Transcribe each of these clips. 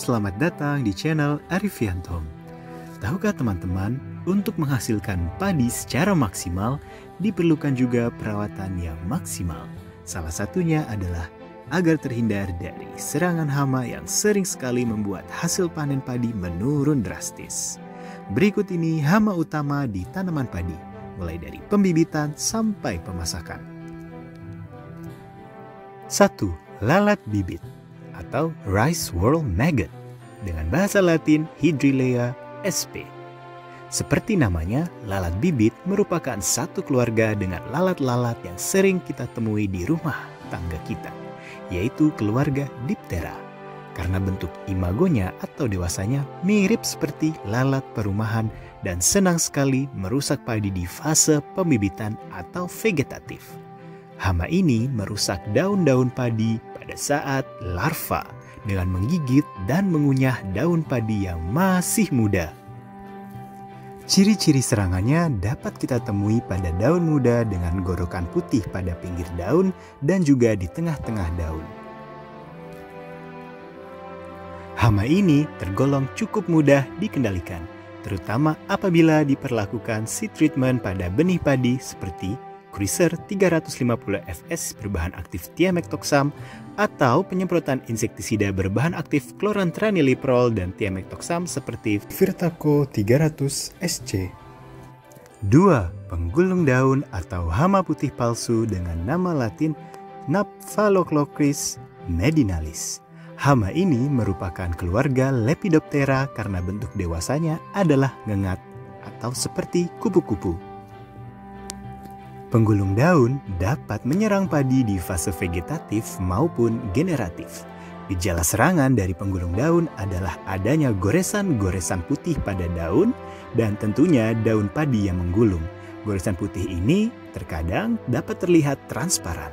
selamat datang di channel Arifianto. Tahukah teman-teman, untuk menghasilkan padi secara maksimal diperlukan juga perawatan yang maksimal. Salah satunya adalah agar terhindar dari serangan hama yang sering sekali membuat hasil panen padi menurun drastis. Berikut ini hama utama di tanaman padi, mulai dari pembibitan sampai pemasakan. 1. Lalat bibit atau rice whorl maggot, dengan bahasa Latin Hydrillea sp. Seperti namanya, lalat bibit merupakan satu keluarga dengan lalat-lalat yang sering kita temui di rumah tangga kita, yaitu keluarga Diptera. Karena bentuk imagonya atau dewasanya mirip seperti lalat perumahan dan senang sekali merusak padi di fase pembibitan atau vegetatif. Hama ini merusak daun-daun padi pada saat larva dengan menggigit dan mengunyah daun padi yang masih muda. Ciri-ciri serangannya dapat kita temui pada daun muda dengan gorokan putih pada pinggir daun dan juga di tengah-tengah daun. Hama ini tergolong cukup mudah dikendalikan, terutama apabila diperlakukan seed treatment pada benih padi seperti Cruiser 350 fs berbahan aktif Thiamethoxam atau penyemprotan insektisida berbahan aktif Chlorantraniliprol dan Thiamethoxam seperti Virtaco 300 SC. 2. Penggulung daun atau hama putih palsu dengan nama latin Nymphalochloris medinalis. Hama ini merupakan keluarga Lepidoptera karena bentuk dewasanya adalah ngengat atau seperti kupu-kupu. Penggulung daun dapat menyerang padi di fase vegetatif maupun generatif. Gejala serangan dari penggulung daun adalah adanya goresan-goresan putih pada daun dan tentunya daun padi yang menggulung. Goresan putih ini terkadang dapat terlihat transparan.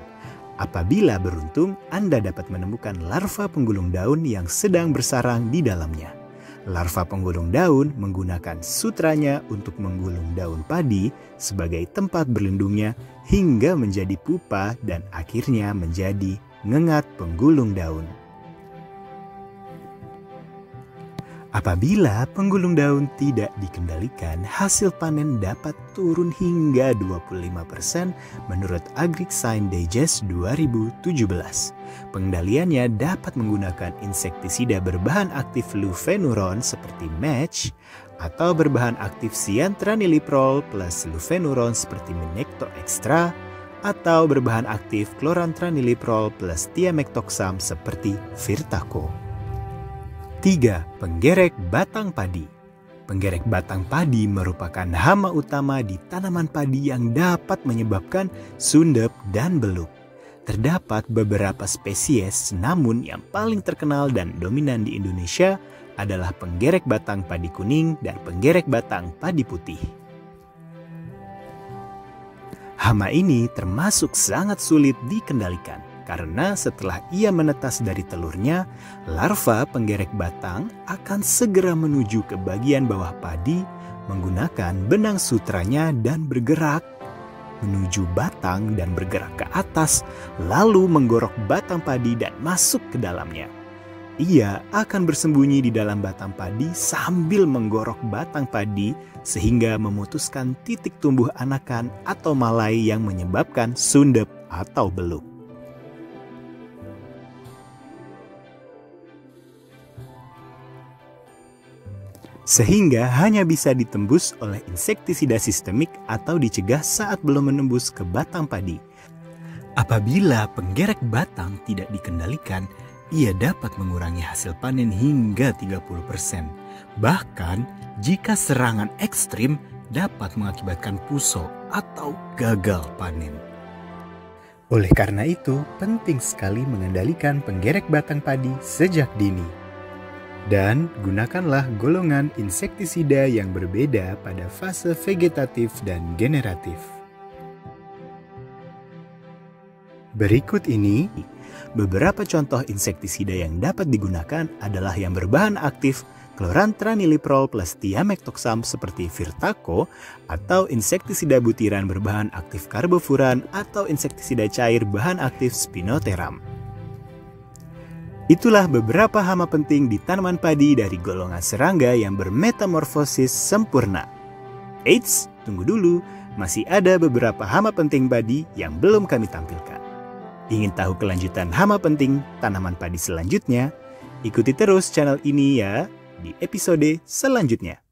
Apabila beruntung, Anda dapat menemukan larva penggulung daun yang sedang bersarang di dalamnya. Larva penggulung daun menggunakan sutranya untuk menggulung daun padi sebagai tempat berlindungnya hingga menjadi pupa dan akhirnya menjadi ngengat penggulung daun. Apabila penggulung daun tidak dikendalikan, hasil panen dapat turun hingga 25% menurut AgriScience Digest 2017. Pengendaliannya dapat menggunakan insektisida berbahan aktif lufenuron seperti Match atau berbahan aktif Cyantranileprol plus lufenuron seperti Minecto Extra atau berbahan aktif Chlorantraniliprol plus Thiamethoxam seperti Virtaco. 3. Penggerek batang padi. Penggerek batang padi merupakan hama utama di tanaman padi yang dapat menyebabkan sundep dan beluk. Terdapat beberapa spesies, namun yang paling terkenal dan dominan di Indonesia adalah penggerek batang padi kuning dan penggerek batang padi putih. Hama ini termasuk sangat sulit dikendalikan karena setelah ia menetas dari telurnya, larva penggerek batang akan segera menuju ke bagian bawah padi menggunakan benang sutranya dan bergerak menuju batang dan bergerak ke atas, lalu menggorok batang padi dan masuk ke dalamnya. Ia akan bersembunyi di dalam batang padi sambil menggorok batang padi sehingga memutuskan titik tumbuh anakan atau malai yang menyebabkan sundep atau beluk. Sehingga hanya bisa ditembus oleh insektisida sistemik atau dicegah saat belum menembus ke batang padi. Apabila penggerek batang tidak dikendalikan, ia dapat mengurangi hasil panen hingga 30%. Bahkan, jika serangan ekstrim dapat mengakibatkan puso atau gagal panen. Oleh karena itu, penting sekali mengendalikan penggerek batang padi sejak dini. Dan gunakanlah golongan insektisida yang berbeda pada fase vegetatif dan generatif. Berikut ini, beberapa contoh insektisida yang dapat digunakan adalah yang berbahan aktif Chlorantraniliprol plus Thiamethoxam seperti Virtaco atau insektisida butiran berbahan aktif Carbofuran atau insektisida cair bahan aktif Spinoteram. Itulah beberapa hama penting di tanaman padi dari golongan serangga yang bermetamorfosis sempurna. Eits, tunggu dulu, masih ada beberapa hama penting padi yang belum kami tampilkan. Ingin tahu kelanjutan hama penting tanaman padi selanjutnya? Ikuti terus channel ini ya di episode selanjutnya.